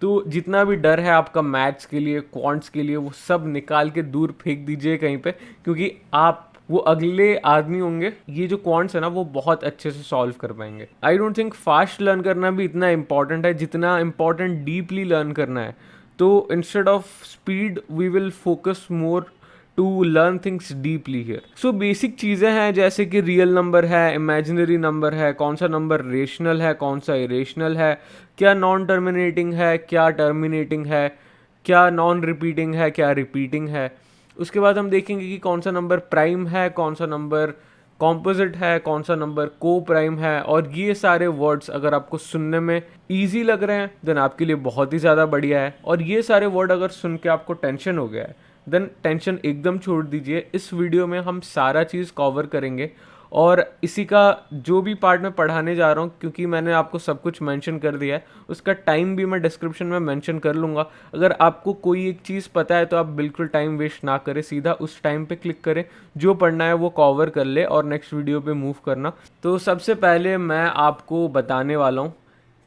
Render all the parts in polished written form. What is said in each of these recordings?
तो जितना भी डर है आपका मैथ्स के लिए, क्वांट्स के लिए, वो सब निकाल के दूर फेंक दीजिए कहीं पे, क्योंकि आप वो अगले आदमी होंगे, ये जो क्वांट्स है ना वो बहुत अच्छे से सॉल्व कर पाएंगे। I don't think fast learn करना भी इतना इंपॉर्टेंट है जितना इंपॉर्टेंट डीपली लर्न करना है। तो instead of speed we will focus more to learn things deeply here. So basic चीज़ें हैं जैसे कि रियल नंबर है, इमेजिनरी नंबर है, कौन सा नंबर रेशनल है, कौन सा इरेशनल है, क्या नॉन टर्मिनेटिंग है, क्या टर्मिनेटिंग है, क्या नॉन रिपीटिंग है, क्या रिपीटिंग है। उसके बाद हम देखेंगे कि कौन सा नंबर प्राइम है, कौन सा नंबर कॉम्पोजिट है, कौन सा नंबर को प्राइम है। और ये सारे वर्ड्स अगर आपको सुनने में ईजी लग रहे हैं देन आपके लिए बहुत ही ज़्यादा बढ़िया है। और ये सारे वर्ड अगर सुन के आपको टेंशन हो गया है देन टेंशन एकदम छोड़ दीजिए। इस वीडियो में हम सारा चीज़ कवर करेंगे और इसी का जो भी पार्ट मैं पढ़ाने जा रहा हूँ, क्योंकि मैंने आपको सब कुछ मेंशन कर दिया है, उसका टाइम भी मैं डिस्क्रिप्शन में मेंशन कर लूँगा। अगर आपको कोई एक चीज़ पता है तो आप बिल्कुल टाइम वेस्ट ना करें, सीधा उस टाइम पे क्लिक करें, जो पढ़ना है वो कवर कर ले और नेक्स्ट वीडियो पे मूव करना। तो सबसे पहले मैं आपको बताने वाला हूँ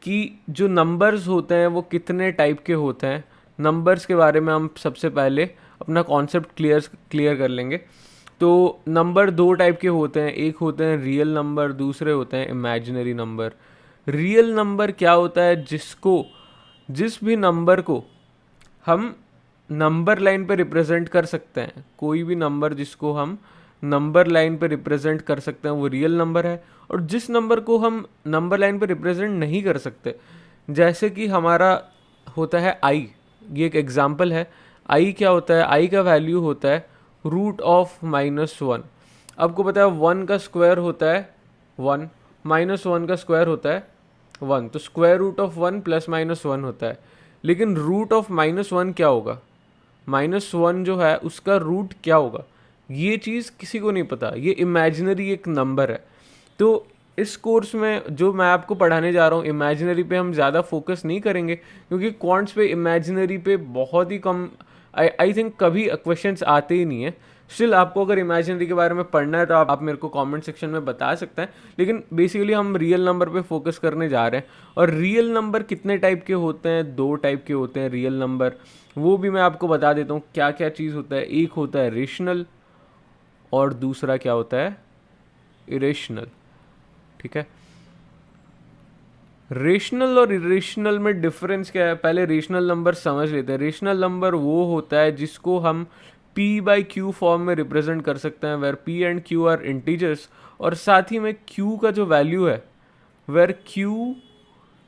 कि जो नंबर्स होते हैं वो कितने टाइप के होते हैं। नंबर्स के बारे में हम सबसे पहले अपना कॉन्सेप्ट क्लियर कर लेंगे। तो नंबर दो टाइप के होते हैं, एक होते हैं रियल नंबर, दूसरे होते हैं इमेजिनरी नंबर। रियल नंबर क्या होता है, जिस भी नंबर को हम नंबर लाइन पे रिप्रेजेंट कर सकते हैं, कोई भी नंबर जिसको हम नंबर लाइन पे रिप्रेजेंट कर सकते हैं वो रियल नंबर है। और जिस नंबर को हम नंबर लाइन पे रिप्रेजेंट नहीं कर सकते, जैसे कि हमारा होता है आई, ये एक एग्जाम्पल है। आई क्या होता है, आई का वैल्यू होता है √(-1). आपको पता है 1 का स्क्वायर होता है 1, -1 का स्क्वायर होता है 1, तो √(1) +-1 होता है। लेकिन √(-1) क्या होगा, -1 जो है उसका रूट क्या होगा, ये चीज़ किसी को नहीं पता, ये इमेजिनरी एक नंबर है। तो इस कोर्स में जो मैं आपको पढ़ाने जा रहा हूँ, इमेजिनरी पे हम ज़्यादा फोकस नहीं करेंगे, क्योंकि क्वांट्स पे इमेजिनरी पे बहुत ही कम, आई थिंक कभी क्वेश्चंस आते ही नहीं है। स्टिल आपको अगर इमेजिनरी के बारे में पढ़ना है तो आप मेरे को कमेंट सेक्शन में बता सकते हैं, लेकिन बेसिकली हम रियल नंबर पे फोकस करने जा रहे हैं। और रियल नंबर कितने टाइप के होते हैं, दो टाइप के होते हैं रियल नंबर, वो भी मैं आपको बता देता हूँ क्या क्या चीज़ होता है। एक होता है रेशनल और दूसरा क्या होता है, इरेशनल। ठीक है, रेशनल और इरेशनल में डिफरेंस क्या है, पहले रेशनल नंबर समझ लेते हैं। रेशनल नंबर वो होता है जिसको हम p/q फॉर्म में रिप्रेजेंट कर सकते हैं, where p and q are integers. और साथ ही में q का जो वैल्यू है, where q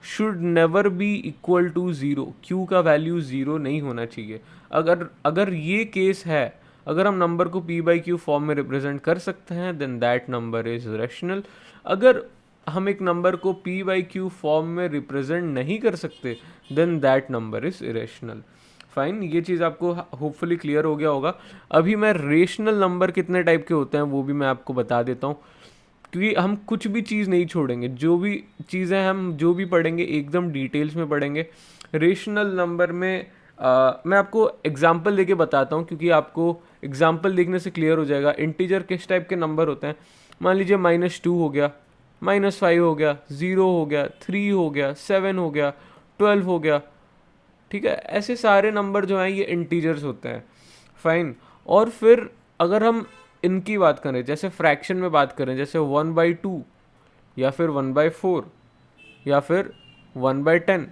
should never be equal to 0, q का वैल्यू 0 नहीं होना चाहिए। अगर ये केस है, अगर हम नंबर को p/q फॉर्म में रिप्रेजेंट कर सकते हैं then that number is rational. अगर हम एक नंबर को p/q फॉर्म में रिप्रेजेंट नहीं कर सकते then that number is irrational. Fine, ये चीज़ आपको होपफुली क्लियर हो गया होगा। अभी मैं रेशनल नंबर कितने टाइप के होते हैं वो भी मैं आपको बता देता हूँ, क्योंकि हम कुछ भी चीज़ नहीं छोड़ेंगे, जो भी चीज़ें हम जो भी पढ़ेंगे एकदम डिटेल्स में पढ़ेंगे। रेशनल नंबर में मैं आपको एग्जांपल देके बताता हूँ, क्योंकि आपको एग्जांपल देखने से क्लियर हो जाएगा इंटीजर किस टाइप के नंबर होते हैं। मान लीजिए -2 हो गया, -5 हो गया, 0 हो गया, 3 हो गया, 7 हो गया, 12 हो गया। ठीक है, ऐसे सारे नंबर जो हैं ये इंटीजर्स होते हैं। फाइन, और फिर अगर हम इनकी बात करें, जैसे फ्रैक्शन में बात करें, जैसे 1/2 या फिर 1/4 या फिर 1/10,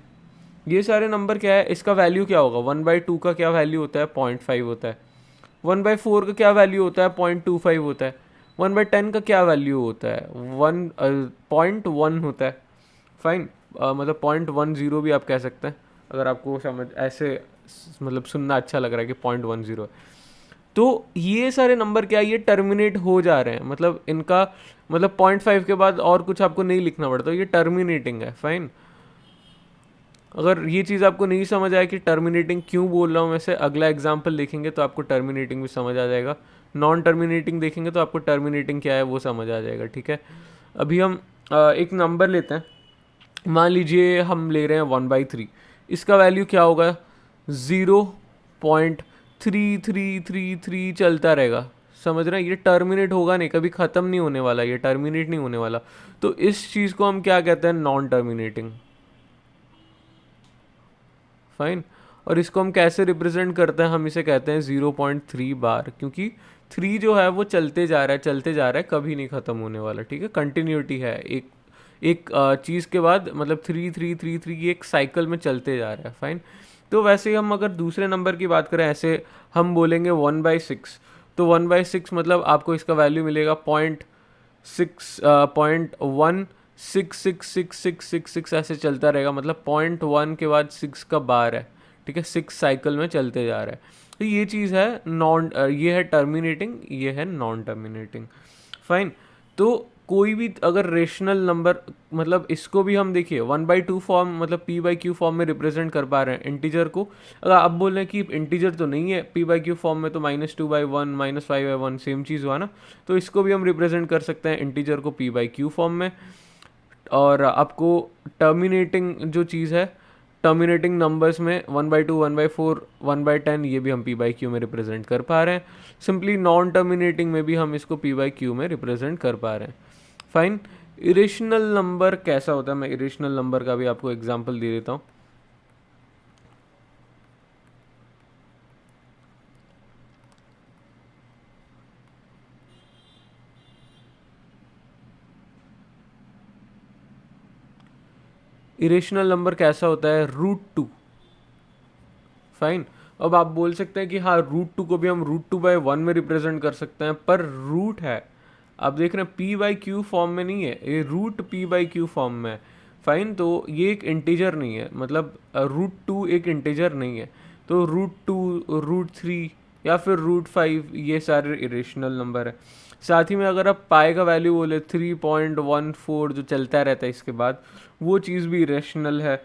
ये सारे नंबर क्या है, इसका वैल्यू क्या होगा। 1/2 का क्या वैल्यू होता है, 0.5 होता है। 1/4 का क्या वैल्यू होता है, 0.25 होता है। 1/10 का क्या वैल्यू होता है, 0.1 होता है। फाइन, मतलब 0.10 भी आप कह सकते हैं, अगर आपको समझ ऐसे मतलब सुनना अच्छा लग रहा है कि 0.10 है। तो ये सारे नंबर क्या है, ये टर्मिनेट हो जा रहे हैं, मतलब इनका मतलब 0.5 के बाद और कुछ आपको नहीं लिखना पड़ता, ये टर्मिनेटिंग है। फाइन, अगर ये चीज़ आपको नहीं समझ आए कि टर्मिनेटिंग क्यों बोल रहा हूँ, वैसे अगला एग्जाम्पल देखेंगे तो आपको टर्मिनेटिंग भी समझ आ जाएगा। नॉन टर्मिनेटिंग देखेंगे तो आपको टर्मिनेटिंग क्या है वो समझ आ जाएगा। ठीक है, अभी हम एक नंबर लेते हैं, मान लीजिए हम ले रहे हैं 1/3। इसका वैल्यू क्या होगा, 0.3333 चलता रहेगा। समझ रहे हैं, ये टर्मिनेट होगा नहीं, कभी ख़त्म नहीं होने वाला, ये टर्मिनेट नहीं होने वाला। तो इस चीज़ को हम क्या कहते हैं, नॉन टर्मिनेटिंग। फाइन। और इसको हम कैसे रिप्रेजेंट करते हैं, हम इसे कहते हैं 0.3 बार, क्योंकि 3 जो है वो चलते जा रहा है चलते जा रहा है, कभी नहीं ख़त्म होने वाला, ठीक है, कंटिन्यूटी है, एक एक चीज़ के बाद मतलब 3 3 3 3 ये एक साइकिल में चलते जा रहा है, फाइन। तो वैसे ही हम अगर दूसरे नंबर की बात करें, ऐसे हम बोलेंगे 1/6, तो 1/6 मतलब आपको इसका वैल्यू मिलेगा 0.1666666 ऐसे चलता रहेगा, मतलब 0.1 के बाद 6 का बार है, ठीक है, 6 साइकिल में चलते जा रहा है। तो ये चीज़ है ये है टर्मिनेटिंग, ये है नॉन टर्मिनेटिंग, फाइन। तो कोई भी अगर रेशनल नंबर, मतलब इसको भी हम देखिए 1/2 फॉर्म, मतलब p/q फॉर्म में रिप्रेजेंट कर पा रहे हैं इंटीजर को। अगर आप बोल रहे हैं कि इंटीजर तो नहीं है p/q फॉर्म में, तो -2/1 -5/1 सेम चीज़ हुआ ना, तो इसको भी हम रिप्रेजेंट कर सकते हैं इंटीजर को p/q फॉर्म में। और आपको टर्मिनेटिंग जो चीज़ है, टर्मिनेटिंग नंबर्स में 1/2 1/4 1/10 ये भी हम p/q में रिप्रेजेंट कर पा रहे हैं। सिंपली नॉन टर्मिनेटिंग में भी हम इसको p/q में रिप्रेजेंट कर पा रहे हैं, फाइन। इरेशनल नंबर कैसा होता है, मैं इरेशनल नंबर का भी आपको एग्जांपल दे देता हूँ। इरेशनल नंबर कैसा होता है, √2, फाइन। अब आप बोल सकते हैं कि हाँ √2 को भी हम √2/1 में रिप्रेजेंट कर सकते हैं, पर रूट है, आप देख रहे हैं p/q फॉर्म में नहीं है, ये रूट p/q फॉर्म में है, फाइन। तो ये एक इंटीजर नहीं है, मतलब √2 एक इंटीजर नहीं है, तो √2 √3 या फिर √5 ये सारे इरेशनल नंबर है। साथ ही में अगर आप पाई का वैल्यू बोले 3.14 जो चलता रहता है इसके बाद, वो चीज़ भी इरेशनल है,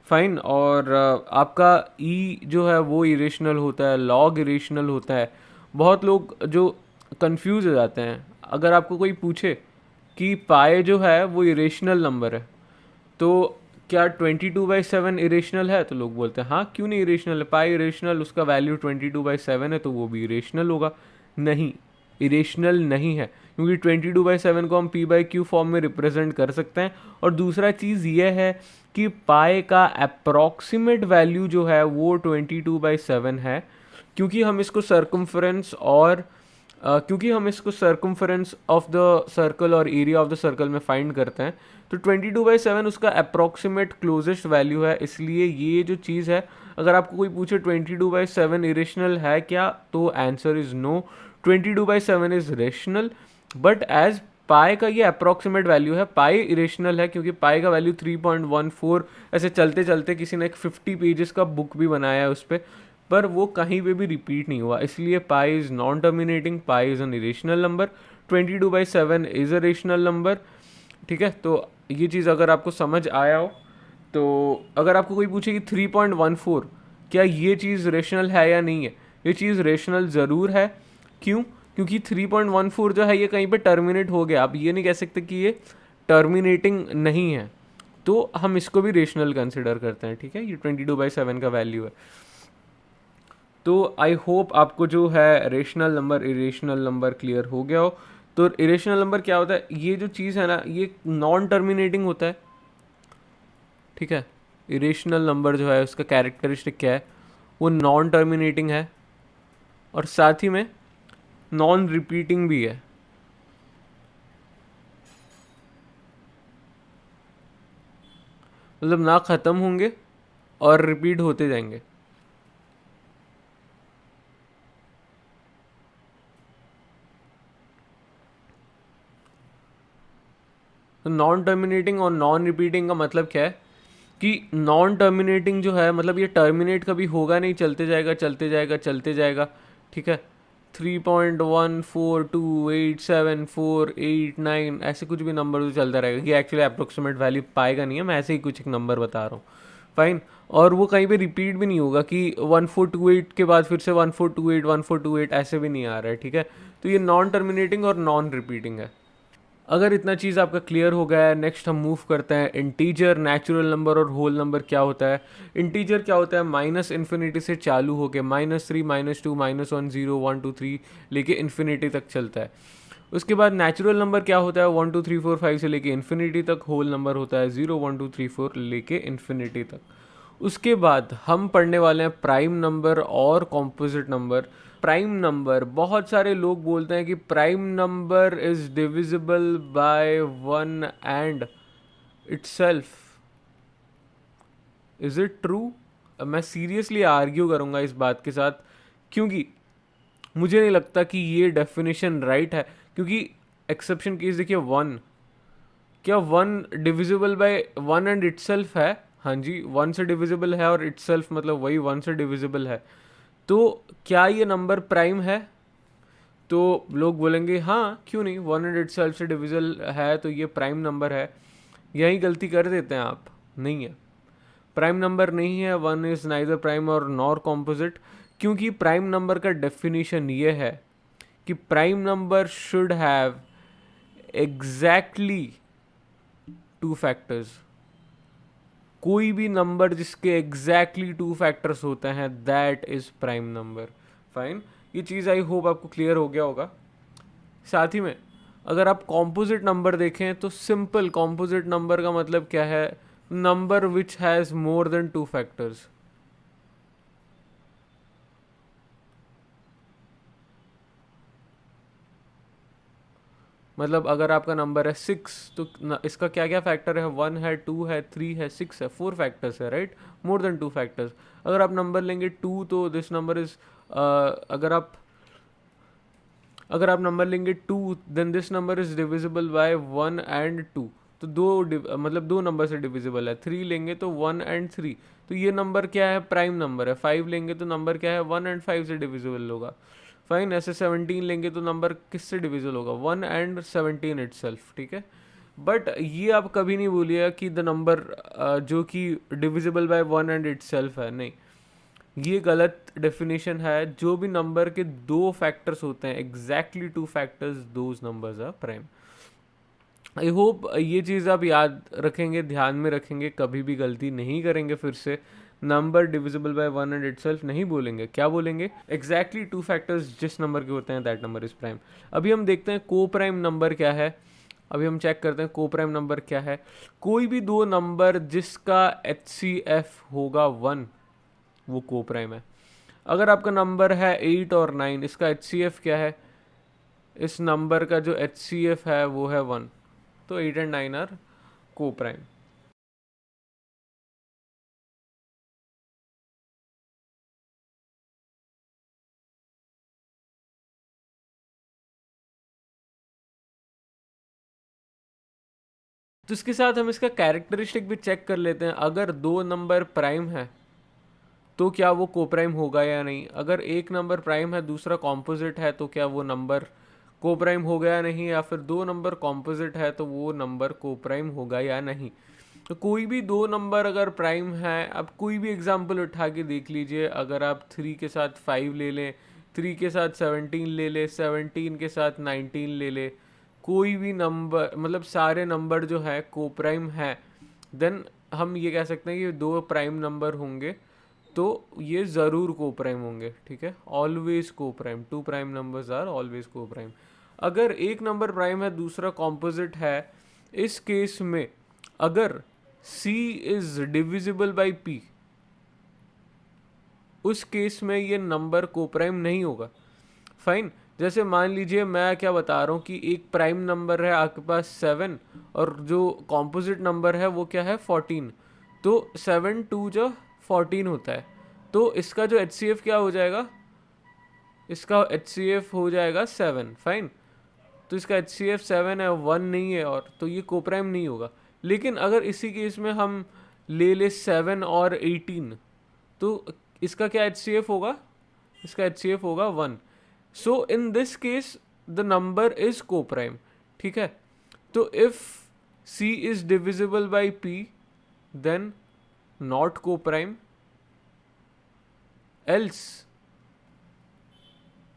फाइन। और आपका ई जो है वो इरेशनल होता है, लॉग इरेशनल होता है। बहुत लोग जो कंफ्यूज हो जाते हैं, अगर आपको कोई पूछे कि पाए जो है वो इरेशनल नंबर है, तो क्या 22/7 इरेशनल है, तो लोग बोलते हैं हाँ क्यों नहीं इरेशनल है, पाई इरेशनल, उसका वैल्यू 22/7 है तो वो भी इरेशनल होगा। नहीं, इरेशनल नहीं है, क्योंकि 22/7 को हम p/q फॉर्म में रिप्रेजेंट कर सकते हैं। और दूसरा चीज़ ये है कि पाए का अप्रॉक्सीमेट वैल्यू जो है वो 22/7 है, क्योंकि हम इसको सर्कम्फ्रेंस और क्योंकि हम इसको सर्कम्फ्रेंस ऑफ द सर्कल और एरिया ऑफ द सर्कल में फाइंड करते हैं, तो 22/7 उसका अप्रॉक्सीमेट क्लोजेस्ट वैल्यू है। इसलिए ये जो चीज़ है, अगर आपको कोई पूछे 22/7 इरेशनल है क्या, तो answer is no, 22/7 is rational. But as pi का ये अप्रॉक्सीमेट वैल्यू है, पाई इरेशनल है, क्योंकि पाई का वैल्यू 3.14, ऐसे चलते चलते किसी ने एक 50 पेजेस का बुक भी बनाया है उस पर वो कहीं पे भी रिपीट नहीं हुआ, इसलिए pi is non terminating, pi is an irrational number, 22/7 is a rational number, ठीक है। तो ये चीज़ अगर आपको समझ आया हो, तो अगर आपको कोई पूछे कि 3.14 क्या ये चीज़ रेशनल है या नहीं है, ये चीज़ रेशनल ज़रूर है। क्यों? क्योंकि 3.14 जो है ये कहीं पे टर्मिनेट हो गया, आप ये नहीं कह सकते कि ये टर्मिनेटिंग नहीं है, तो हम इसको भी रेशनल कंसिडर करते हैं, ठीक है। ये 22/7 का वैल्यू है। तो आई होप आपको जो है rational number irrational number clear हो गया हो। तो इरेशनल नंबर क्या होता है, ये जो चीज़ है ना, ये नॉन टर्मिनेटिंग होता है, ठीक है। इरेशनल नंबर जो है उसका कैरेक्टरिस्टिक क्या है, वो नॉन टर्मिनेटिंग है, और साथ ही में नॉन रिपीटिंग भी है, मतलब ना ख़त्म होंगे और रिपीट होते जाएंगे। तो नॉन टर्मिनेटिंग और नॉन रिपीटिंग का मतलब क्या है कि नॉन टर्मिनेटिंग जो है, मतलब ये टर्मिनेट कभी होगा नहीं, चलते जाएगा चलते जाएगा चलते जाएगा, ठीक है। 3.1428748 9 ऐसे कुछ भी नंबर तो चलता रहेगा, ये एक्चुअली अप्रोक्सीमेट वैल्यू पाएगा नहीं है, मैं ऐसे ही कुछ एक नंबर बता रहा हूँ, फाइन। और वो कहीं पे रिपीट भी नहीं होगा कि 1428 के बाद फिर से 1428 1428 ऐसे भी नहीं आ रहा है, ठीक है। तो ये नॉन टर्मिनेटिंग और नॉन रिपीटिंग है। अगर इतना चीज़ आपका क्लियर हो गया है, नेक्स्ट हम मूव करते हैं इंटीजर, नेचुरल नंबर और होल नंबर क्या होता है। इंटीजर क्या होता है, माइनस इन्फिनिटी से चालू होकर -3 -2 -1 0 1 2 3 लेके इन्फिनिटी तक चलता है। उसके बाद नेचुरल नंबर क्या होता है, 1 2 3 4 5 से लेके इन्फिनिटी तक। होल नंबर होता है 0 1 2 3 4 लेके इन्फिनिटी तक। उसके बाद हम पढ़ने वाले हैं प्राइम नंबर और कॉम्पोजिट नंबर। प्राइम नंबर, बहुत सारे लोग बोलते हैं कि prime number is divisible by one and itself. Is it true? मैं सीरियसली आर्ग्यू करूंगा इस बात के साथ, क्योंकि मुझे नहीं लगता कि ये डेफिनेशन राइट है। क्योंकि एक्सेप्शन केस देखिए, वन, क्या one divisible by one and itself है? हाँ जी, वन से डिविजिबल है, और इटसेल्फ मतलब वही वन से डिविजिबल है। तो क्या ये नंबर प्राइम है? तो लोग बोलेंगे हाँ क्यों नहीं, वन एंड इटसेल्फ से डिविजिबल है तो ये प्राइम नंबर है। यही गलती कर देते हैं आप, नहीं है, प्राइम नंबर नहीं है। वन इज नाइदर प्राइम और नॉर कॉम्पोजिट। क्योंकि प्राइम नंबर का डेफिनेशन ये है कि prime number should have exactly two factors. कोई भी नंबर जिसके एग्जैक्टली टू फैक्टर्स होते हैं, that is prime number. Fine, ये चीज़ आई होप आपको क्लियर हो गया होगा। साथ ही में अगर आप कॉम्पोजिट नंबर देखें तो सिंपल कॉम्पोजिट नंबर का मतलब क्या है? Number which has more than two factors. मतलब अगर आपका नंबर है 6 तो इसका क्या क्या फैक्टर है? 1 है, 2 है, 3 है, 6 है, 4 फैक्टर्स है, राइट? More than 2 factors. अगर आप नंबर लेंगे 2 तो दिस नंबर इज, अगर आप नंबर लेंगे 2 then this number is divisible by 1 and 2। तो मतलब दो नंबर से डिविजिबल है। 3 लेंगे तो 1 एंड 3, तो ये नंबर क्या है? प्राइम नंबर है। 5 लेंगे तो नंबर क्या है? 1 एंड 5 से डिविजिबल होगा। फाइन, ऐसे 17 लेंगे तो नंबर किससे डिविजिबल होगा? 1 एंड 17 इटसेल्फ, ठीक है। बट ये आप कभी नहीं बोलिएगा कि द नंबर जो कि डिविजिबल बाय 1 एंड इटसेल्फ है, नहीं, ये गलत डेफिनेशन है। जो भी नंबर के दो फैक्टर्स होते हैं, exactly two factors, those numbers are prime. I hope ये चीज़ आप याद रखेंगे, ध्यान में रखेंगे, कभी भी गलती नहीं करेंगे। फिर से number divisible by one and itself नहीं बोलेंगे, क्या बोलेंगे? एग्जैक्टली टू फैक्टर्स जिस नंबर के होते हैं, दैट नंबर इज प्राइम। अभी हम देखते हैं को प्राइम नंबर क्या है। अभी हम चेक करते हैं को प्राइम नंबर क्या है। कोई भी दो नंबर जिसका HCF होगा 1, वो को प्राइम है। अगर आपका नंबर है 8 और 9, इसका HCF क्या है? इस नंबर का जो HCF है वो है 1, तो 8 एंड 9 आर को प्राइम। तो इसके साथ हम इसका कैरेक्टरिस्टिक भी चेक कर लेते हैं। अगर दो नंबर प्राइम है तो क्या वो को प्राइम होगा या नहीं? अगर एक नंबर प्राइम है, दूसरा कॉम्पोजिट है, तो क्या वो नंबर को प्राइम होगा या नहीं? या फिर दो नंबर कॉम्पोजिट है तो वो नंबर को प्राइम होगा या नहीं? तो कोई भी दो नंबर अगर प्राइम है, अब कोई भी एग्जांपल उठा के देख लीजिए। अगर आप 3 के साथ 5 ले लें, 3 के साथ 17 ले लें, 17 के साथ 19 ले लें, कोई भी नंबर, मतलब सारे नंबर जो है को प्राइम है, देन हम ये कह सकते हैं कि दो प्राइम नंबर होंगे तो ये ज़रूर को प्राइम होंगे, ठीक है। Always coprime, two prime numbers are always coprime. अगर एक नंबर प्राइम है, दूसरा कॉम्पोजिट है, इस केस में अगर C is divisible by P, उस केस में ये नंबर को प्राइम नहीं होगा। फाइन, जैसे मान लीजिए मैं क्या बता रहा हूँ कि एक प्राइम नंबर है आपके पास 7, और जो कॉम्पोजिट नंबर है वो क्या है? 14। तो 7 2 जो 14 होता है, तो इसका जो HCF क्या हो जाएगा? इसका HCF हो जाएगा 7। फाइन, तो इसका HCF 7 है, 1 नहीं है, और तो ये कोप्राइम नहीं होगा। लेकिन अगर इसी केस में हम ले 7 और 18, तो इसका क्या HCF होगा? इसका HCF होगा 1। So in this case the number is coprime, ठीक है। तो if C is divisible by P, then not coprime, else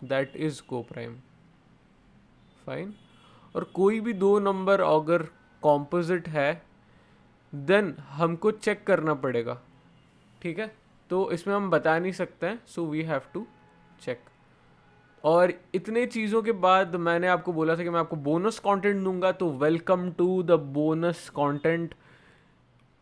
that is coprime. Fine, और कोई भी दो नंबर अगर कॉम्पोजिट है, देन हमको चेक करना पड़ेगा, ठीक है। तो इसमें हम बता नहीं सकते हैं, so we have to check. और इतने चीज़ों के बाद मैंने आपको बोला था कि मैं आपको बोनस कंटेंट दूंगा, तो welcome to the bonus content.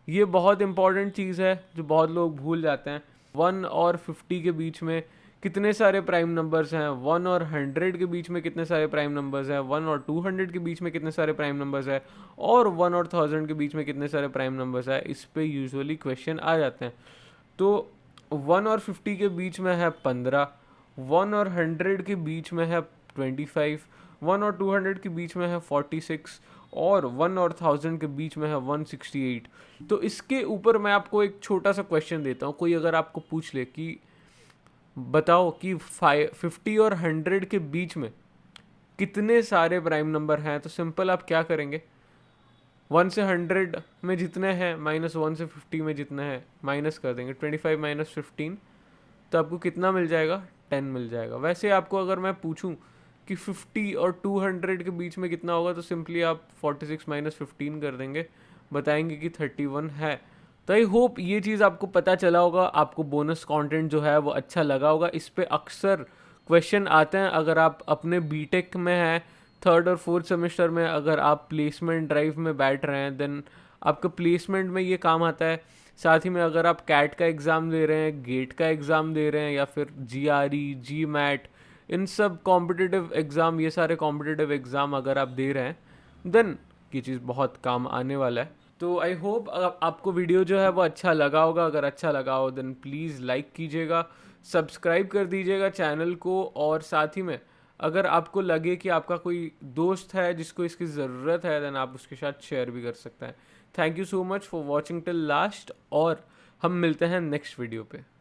ये बहुत इंपॉर्टेंट चीज़ है जो बहुत लोग भूल जाते हैं। 1 और 50 के बीच में कितने सारे प्राइम नंबर्स हैं, 1 और 100 के बीच में कितने सारे प्राइम नंबर्स हैं, 1 और 200 के बीच में कितने सारे प्राइम नंबर्स हैं, और 1 और 1000 के बीच में कितने सारे प्राइम नंबर्स हैं, इस पे यूजुअली क्वेश्चन आ जाते हैं। तो 1 और 50 के बीच में है 15, 1 और 100 के बीच में है 25, 1 और 200 के बीच में है 46, और 1 और 1000 के बीच में है 168। तो इसके ऊपर मैं आपको एक छोटा सा क्वेश्चन देता हूँ। कोई अगर आपको पूछ ले कि बताओ कि 50 और 100 के बीच में कितने सारे प्राइम नंबर हैं, तो सिंपल आप क्या करेंगे, 1 से 100 में जितने हैं माइनस 1 से 50 में जितने हैं माइनस कर देंगे, 25 माइनस 15, तो आपको कितना मिल जाएगा, 10 मिल जाएगा। वैसे आपको अगर मैं पूछूं कि 50 और 200 के बीच में कितना होगा, तो सिंपली आप 46 माइनस 15 कर देंगे, बताएंगे कि 31 है। तो आई होप ये चीज़ आपको पता चला होगा, आपको बोनस कंटेंट जो है वो अच्छा लगा होगा। इस पे अक्सर क्वेश्चन आते हैं। अगर आप अपने बीटेक में हैं, 3rd और 4th सेमेस्टर में, अगर आप प्लेसमेंट ड्राइव में बैठ रहे हैं, देन आपका प्लेसमेंट में ये काम आता है। साथ ही में अगर आप कैट का एग्ज़ाम दे रहे हैं, गेट का एग्ज़ाम दे रहे हैं, या फिर GRE, GMAT, इन सब कॉम्पिटिटिव एग्ज़ाम, ये सारे कॉम्पिटिटिव एग्ज़ाम अगर आप दे रहे हैं, देन ये चीज़ बहुत काम आने वाला है। तो आई होप आपको वीडियो जो है वो अच्छा लगा होगा। अगर अच्छा लगा हो देन प्लीज़ लाइक कीजिएगा, सब्सक्राइब कर दीजिएगा चैनल को, और साथ ही में अगर आपको लगे कि आपका कोई दोस्त है जिसको इसकी ज़रूरत है, देन आप उसके साथ शेयर भी कर सकते हैं। Thank you so much for watching till last, और हम मिलते हैं नेक्स्ट वीडियो पे।